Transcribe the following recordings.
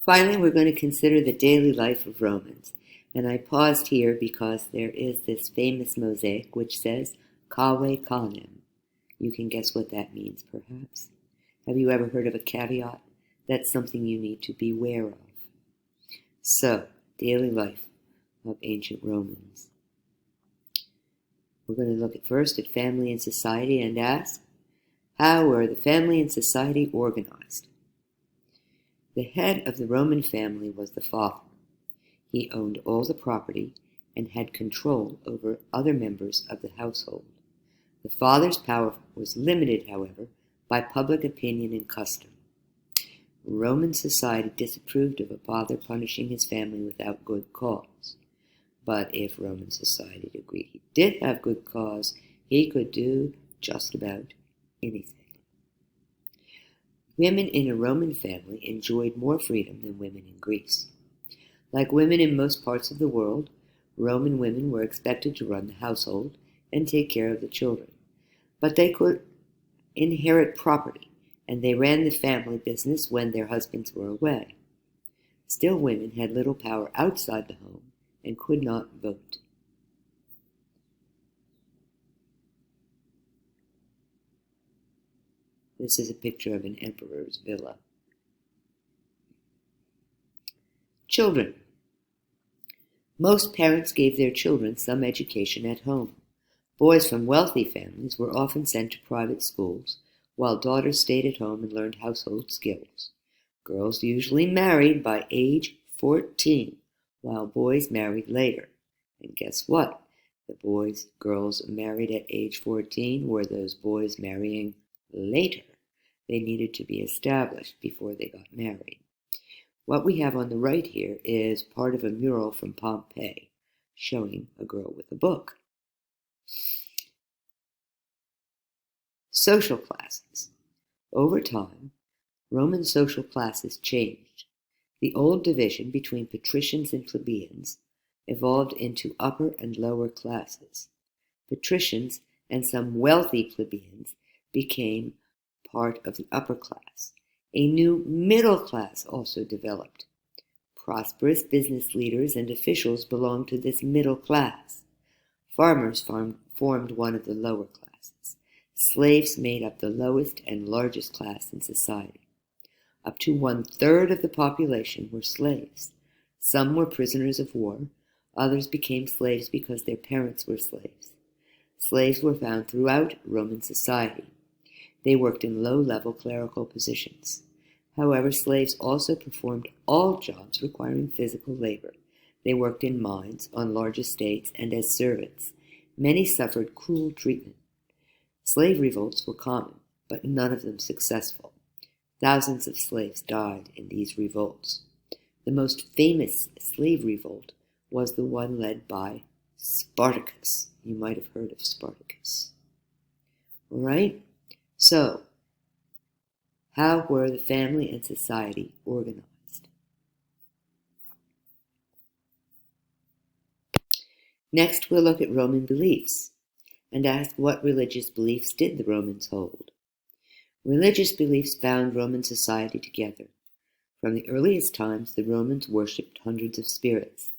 Finally, we're going to consider the daily life of Romans. And I paused here because there is this famous mosaic which says, Kave Kanem. You can guess what that means, perhaps. Have you ever heard of a caveat? That's something you need to beware of. So, daily life of ancient Romans. We're going to look at first at family and society and ask, how were the family and society organized? The head of the Roman family was the father. He owned all the property and had control over other members of the household. The father's power was limited, however, by public opinion and custom. Roman society disapproved of a father punishing his family without good cause. But if Roman society agreed he did have good cause, he could do just about anything. Women in a Roman family enjoyed more freedom than women in Greece. Like women in most parts of the world, Roman women were expected to run the household and take care of the children. But they could inherit property, and they ran the family business when their husbands were away. Still, women had little power outside the home and could not vote. This is a picture of an emperor's villa. Children. Most parents gave their children some education at home. Boys from wealthy families were often sent to private schools, while daughters stayed at home and learned household skills. Girls usually married by age 14, while boys married later. And guess what? The girls married at age 14 were those boys marrying later. They needed to be established before they got married. What we have on the right here is part of a mural from Pompeii, showing a girl with a book. Social classes. Over time, Roman social classes changed. The old division between patricians and plebeians evolved into upper and lower classes. Patricians and some wealthy plebeians became part of the upper class. A new middle class also developed. Prosperous business leaders and officials belonged to this middle class. Farmers formed one of the lower classes. Slaves made up the lowest and largest class in society. Up to 1/3 of the population were slaves. Some were prisoners of war. Others became slaves because their parents were slaves. Slaves were found throughout Roman society. They worked in low-level clerical positions. However, slaves also performed all jobs requiring physical labor. They worked in mines, on large estates, and as servants. Many suffered cruel treatment. Slave revolts were common, but none of them successful. Thousands of slaves died in these revolts. The most famous slave revolt was the one led by Spartacus. You might have heard of Spartacus. All right? So, how were the family and society organized? Next, we'll look at Roman beliefs and ask what religious beliefs did the Romans hold. Religious beliefs bound Roman society together. From the earliest times, the Romans worshipped hundreds of spirits.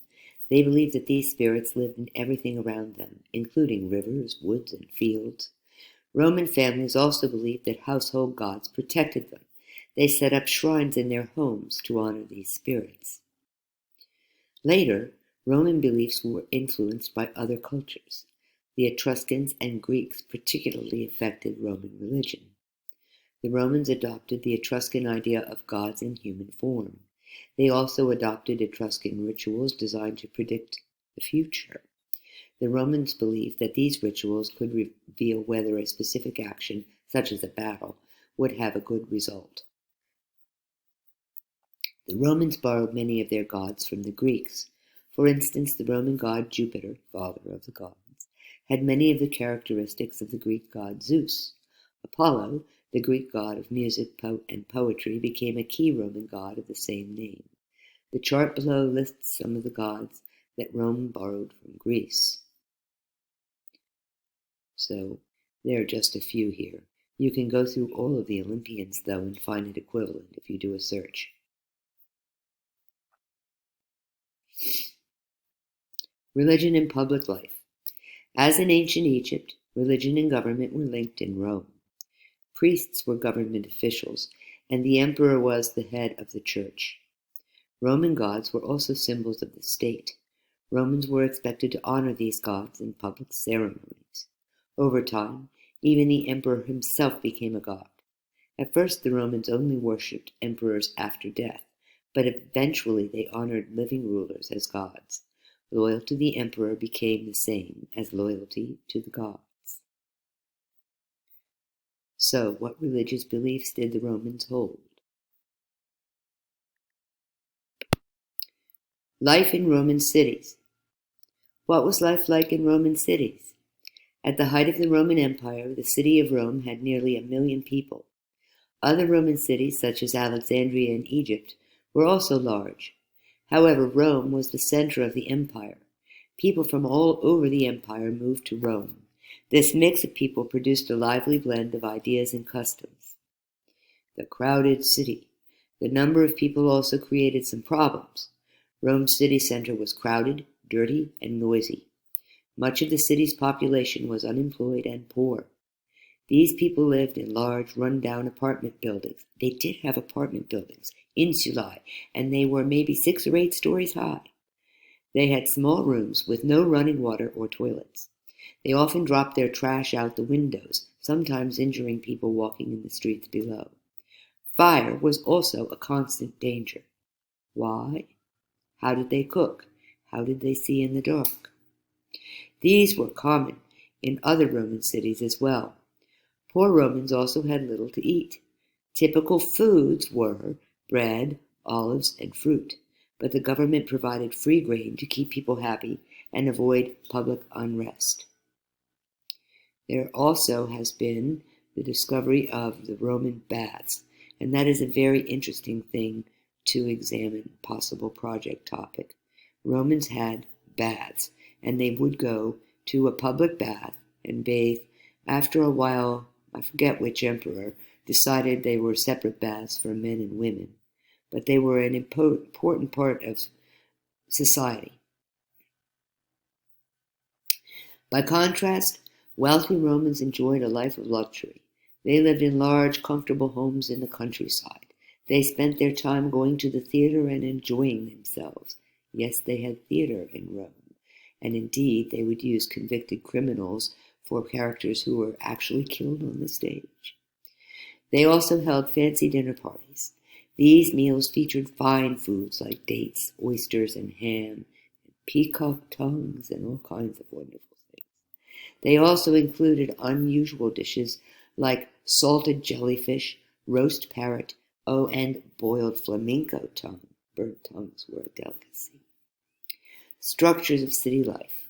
They believed that these spirits lived in everything around them, including rivers, woods, and fields. Roman families also believed that household gods protected them. They set up shrines in their homes to honor these spirits. Later, Roman beliefs were influenced by other cultures. The Etruscans and Greeks particularly affected Roman religion. The Romans adopted the Etruscan idea of gods in human form. They also adopted Etruscan rituals designed to predict the future. The Romans believed that these rituals could reveal whether a specific action, such as a battle, would have a good result. The Romans borrowed many of their gods from the Greeks. For instance, the Roman god Jupiter, father of the gods, had many of the characteristics of the Greek god Zeus. Apollo, the Greek god of music and poetry, became a key Roman god of the same name. The chart below lists some of the gods that Rome borrowed from Greece. So there are just a few here. You can go through all of the Olympians, though, and find an equivalent if you do a search. Religion and public life. As in ancient Egypt, religion and government were linked in Rome. Priests were government officials, and the emperor was the head of the church. Roman gods were also symbols of the state. Romans were expected to honor these gods in public ceremonies. Over time, even the emperor himself became a god. At first, the Romans only worshipped emperors after death, but eventually they honored living rulers as gods. Loyalty to the emperor became the same as loyalty to the gods. So, what religious beliefs did the Romans hold? Life in Roman cities. What was life like in Roman cities? At the height of the Roman Empire, the city of Rome had nearly 1 million people. Other Roman cities, such as Alexandria in Egypt, were also large. However, Rome was the center of the empire. People from all over the empire moved to Rome. This mix of people produced a lively blend of ideas and customs. The crowded city. The number of people also created some problems. Rome's city center was crowded, dirty, and noisy. Much of the city's population was unemployed and poor. These people lived in large, run-down apartment buildings. They did have apartment buildings, insulae, and they were maybe 6 or 8 stories high. They had small rooms with no running water or toilets. They often dropped their trash out the windows, sometimes injuring people walking in the streets below. Fire was also a constant danger. Why? How did they cook? How did they see in the dark? These were common in other Roman cities as well. Poor Romans also had little to eat. Typical foods were bread, olives, and fruit, but the government provided free grain to keep people happy and avoid public unrest. There also has been the discovery of the Roman baths, and that is a very interesting thing to examine, possible project topic. Romans had baths, and they would go to a public bath and bathe. After a while, I forget which emperor, decided they were separate baths for men and women, but they were an important part of society. By contrast, wealthy Romans enjoyed a life of luxury. They lived in large, comfortable homes in the countryside. They spent their time going to the theater and enjoying themselves. Yes, they had theater in Rome, and indeed they would use convicted criminals for characters who were actually killed on the stage. They also held fancy dinner parties. These meals featured fine foods like dates, oysters, and ham, and peacock tongues, and all kinds of wonderful things. They also included unusual dishes like salted jellyfish, roast parrot, and boiled flamenco tongue. Bird tongues were a delicacy. Structures of city life.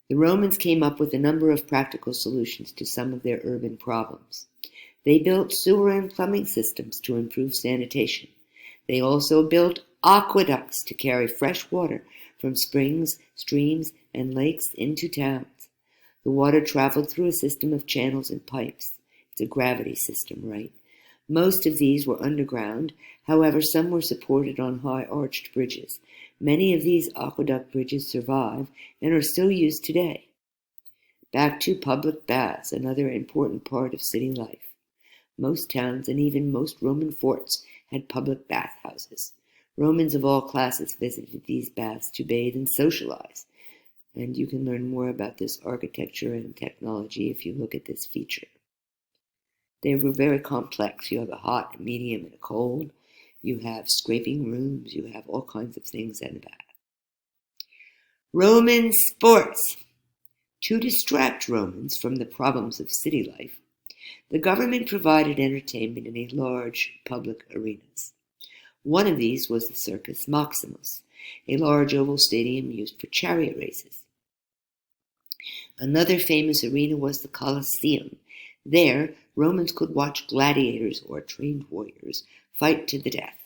The Romans came up with a number of practical solutions to some of their urban problems. They built sewer and plumbing systems to improve sanitation. They also built aqueducts to carry fresh water from springs, streams, and lakes into towns. The water traveled through a system of channels and pipes. It's a gravity system, right? Most of these were underground. However, some were supported on high arched bridges. Many of these aqueduct bridges survive and are still used today. Back to public baths, another important part of city life. Most towns and even most Roman forts had public bathhouses. Romans of all classes visited these baths to bathe and socialize. And you can learn more about this architecture and technology if you look at this feature. They were very complex. You have a hot, a medium, and a cold. You have scraping rooms. You have all kinds of things in a bath. Roman sports. To distract Romans from the problems of city life, the government provided entertainment in a large public arenas. One of these was the Circus Maximus, a large oval stadium used for chariot races. Another famous arena was the Colosseum. There, Romans could watch gladiators or trained warriors fight to the death.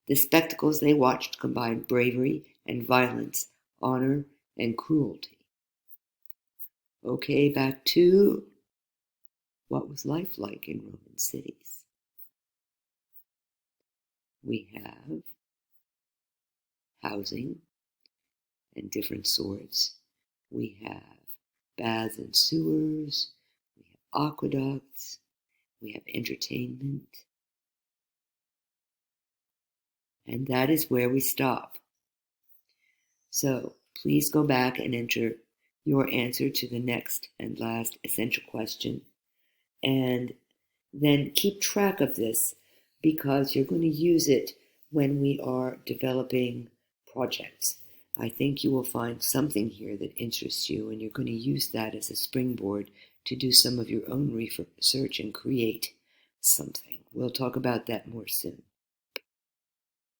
The spectacles they watched combined bravery and violence, honor and cruelty. Okay, back to what was life like in Roman cities. We have housing, and different sorts. We have baths and sewers. We have aqueducts. We have entertainment. And that is where we stop. So please go back and enter your answer to the next and last essential question. And then keep track of this because you're going to use it when we are developing projects. I think you will find something here that interests you, and you're going to use that as a springboard to do some of your own research and create something. We'll talk about that more soon.